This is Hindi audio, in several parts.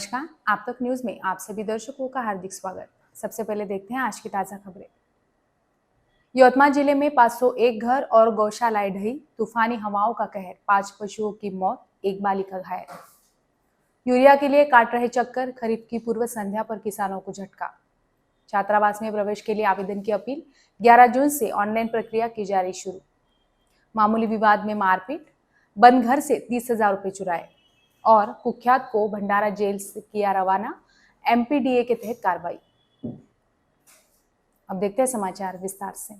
नमस्कार, आप तक न्यूज में आप सभी दर्शकों का हार्दिक स्वागत। सबसे पहले देखते हैं आज की ताजा खबरें। यवतमाल जिले में 501 घर और गौशालाएं ढही, तूफानी हवाओं का कहर, 5 पशुओं की मौत, 1 बालिका घायल। यूरिया के लिए काट रहे चक्कर, खरीफ की पूर्व संध्या पर किसानों को झटका। छात्रावास में प्रवेश के लिए आवेदन की अपील, 11 जून से ऑनलाइन प्रक्रिया की जा रही शुरू। मामूली विवाद में मारपीट, बंद घर से 30,000 रुपए चुराए और कुख्यात को भंडारा जेल से किया रवाना, एमपीडीए के तहत कार्रवाई। अब देखते हैं समाचार विस्तार से।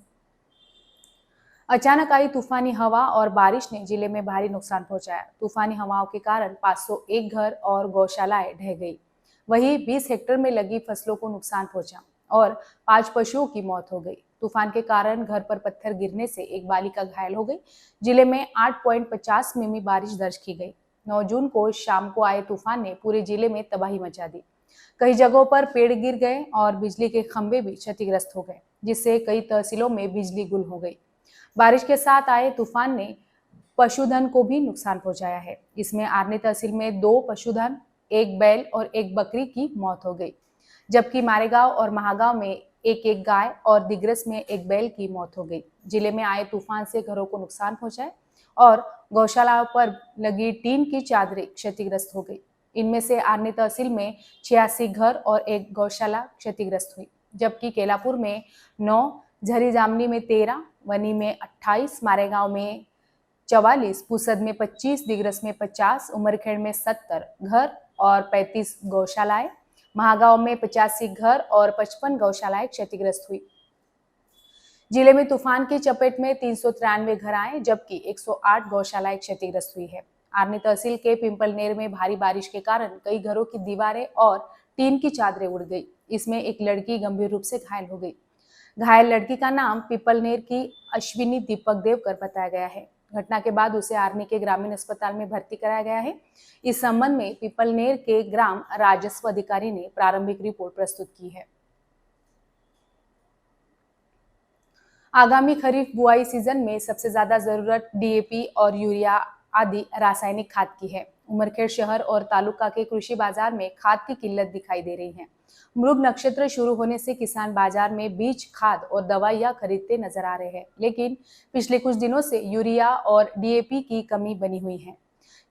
अचानक आई तूफानी हवा और बारिश ने जिले में भारी नुकसान पहुंचाया। तूफानी हवाओं के कारण 501 घर और गौशालाएं ढह गई। वहीं 20 हेक्टेयर में लगी फसलों को नुकसान पहुंचा और 5 पशुओं की मौत हो गई। तूफान के कारण घर पर पत्थर गिरने से 1 बालिका घायल हो गई। जिले में 8.50 मिमी बारिश दर्ज की गई। 9 जून को शाम को आए तूफान ने पूरे जिले में तबाही मचा दी। कई जगहों पर पेड़ गिर गए और बिजली के खंभे भी क्षतिग्रस्त हो गए, जिससे कई तहसीलों में बिजली गुल हो गई। बारिश के साथ आए तूफान ने पशुधन को भी नुकसान पहुंचाया है। इसमें आर्नी तहसील में 2 पशुधन, 1 बैल और 1 बकरी की मौत हो गई, जबकि मारेगांव और महागांव में 1 गाय और दिग्रस में 1 बैल की मौत हो गई। जिले में आए तूफान से घरों को नुकसान पहुंचाए और गौशालाओं पर लगी टीन की चादरें क्षतिग्रस्त हो गई। इनमें से आर्नी तहसील में 86 घर और 1 गौशाला क्षतिग्रस्त हुई, जबकि केलापुर में 9, झरी जामनी में 13, वनी में 28, मारेगांव में 44, पुसद में 25, दिग्रस में 50, उमरखेड़ में 70 घर और 35 गौशालाएं, महागांव में 85 घर और 55 गौशालाएं क्षतिग्रस्त हुई। जिले में तूफान की चपेट में 393 घर आए, जबकि 108 गौशालाएं क्षतिग्रस्त हुई है। आर्नी तहसील के पिंपलनेर में भारी बारिश के कारण कई घरों की दीवारें और टीन की चादरें उड़ गई। इसमें एक लड़की गंभीर रूप से घायल हो गई। घायल लड़की का नाम पिंपलनेर की अश्विनी दीपक देवकर बताया गया है। घटना के बाद उसे आर्नी के ग्रामीण अस्पताल में भर्ती कराया गया है। इस संबंध में पिंपलनेर के ग्राम राजस्व अधिकारी ने प्रारंभिक रिपोर्ट प्रस्तुत की है। आगामी खरीफ बुआई सीजन में सबसे ज्यादा जरूरत डीएपी और यूरिया आदि रासायनिक खाद की है। उमरखेड़ शहर और तालुका के कृषि बाजार में खाद की किल्लत दिखाई दे रही है। मृग नक्षत्र शुरू होने से किसान बाजार में बीज, खाद और दवाइयां खरीदते नजर आ रहे हैं, लेकिन पिछले कुछ दिनों से यूरिया और डीएपी की कमी बनी हुई है।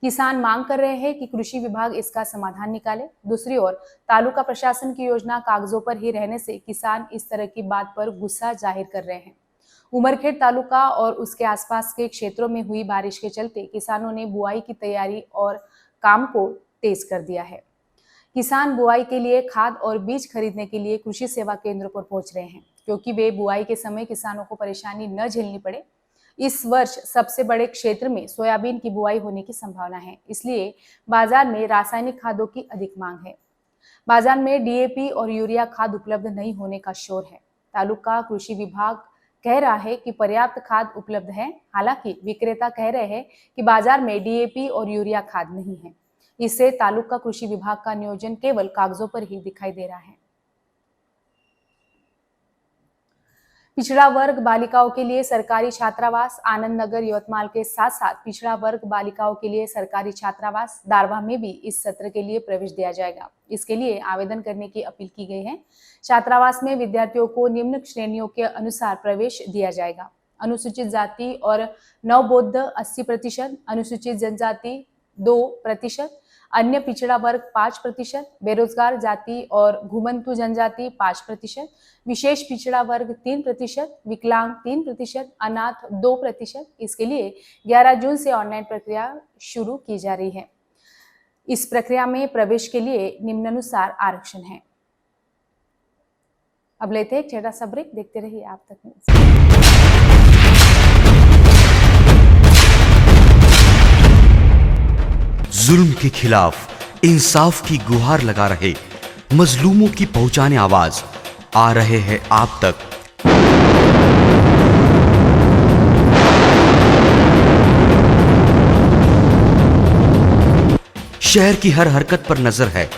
किसान मांग कर रहे हैं कि कृषि विभाग इसका समाधान निकाले। दूसरी ओर तालुका प्रशासन की योजना कागजों पर ही रहने से किसान इस तरह की बात पर गुस्सा जाहिर कर रहे हैं। उमरखेड़ तालुका और उसके आसपास के क्षेत्रों में हुई बारिश के चलते किसानों ने बुआई की तैयारी और काम को तेज कर दिया है। किसान बुआई के लिए खाद और बीज खरीदने के लिए कृषि सेवा केंद्रों पर पहुंच रहे हैं, क्योंकि वे बुआई के समय किसानों को परेशानी न झेलनी पड़े। इस वर्ष सबसे बड़े क्षेत्र में सोयाबीन की बुआई होने की संभावना है, इसलिए बाजार में रासायनिक खादों की अधिक मांग है। बाजार में डीएपी और यूरिया खाद उपलब्ध नहीं होने का शोर है। तालुका कृषि विभाग कह रहा है कि पर्याप्त खाद उपलब्ध है। हालांकि विक्रेता कह रहे हैं कि बाजार में डीएपी और यूरिया खाद नहीं है। इससे तालुका कृषि विभाग का नियोजन केवल कागजों पर ही दिखाई दे रहा है। पिछड़ा वर्ग बालिकाओं के लिए सरकारी छात्रावास आनंद नगर यवतमाल के साथ साथ पिछड़ा वर्ग बालिकाओं के लिए सरकारी छात्रावास दारवा में भी इस सत्र के लिए प्रवेश दिया जाएगा। इसके लिए आवेदन करने की अपील की गई है। छात्रावास में विद्यार्थियों को निम्न श्रेणियों के अनुसार प्रवेश दिया जाएगा। अनुसूचित जाति और नवबौद्ध 80%, अनुसूचित जनजाति 2%, अन्य पिछड़ा वर्ग 5%, बेरोजगार जाति और घुमंतु जनजाति 5%, विशेष पिछड़ा वर्ग 3%, विकलांग 3%, अनाथ 2%। इसके लिए 11 जून से ऑनलाइन प्रक्रिया शुरू की जा रही है। इस प्रक्रिया में प्रवेश के लिए निम्नानुसार आरक्षण है। अब लेते हैं एक छोटा सा ब्रेक, देखते रहिए आप तक न्यूज़। जुल्म के खिलाफ इंसाफ की गुहार लगा रहे मजलूमों की पहुंचाने आवाज आ रहे हैं आप तक। शहर की हर हरकत पर नजर है।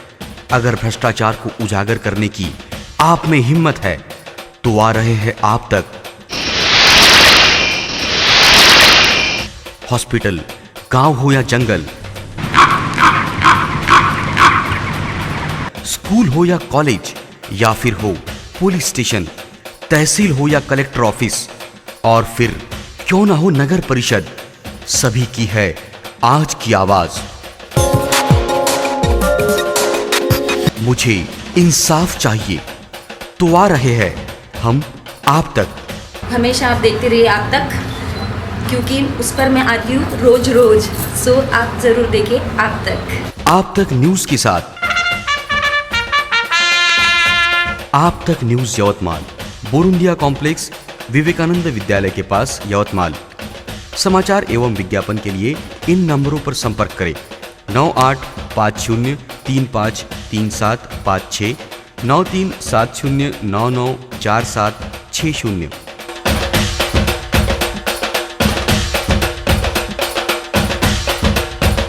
अगर भ्रष्टाचार को उजागर करने की आप में हिम्मत है तो आ रहे हैं आप तक। हॉस्पिटल, गांव हो या जंगल, स्कूल हो या कॉलेज, या फिर हो पुलिस स्टेशन, तहसील हो या कलेक्टर ऑफिस, और फिर क्यों ना हो नगर परिषद, सभी की है आज की आवाज। मुझे इंसाफ चाहिए, तो आ रहे हैं हम आप तक। हमेशा आप देखते रहिए आप तक, क्योंकि उस पर मैं आती हूँ रोज रोज। सो आप जरूर देखें आप तक न्यूज के साथ। आप तक न्यूज यवतमाल, बोरुंडिया कॉम्प्लेक्स, विवेकानंद विद्यालय के पास, यवतमाल। समाचार एवं विज्ञापन के लिए इन नंबरों पर संपर्क करें: 9850353756, 9370994760।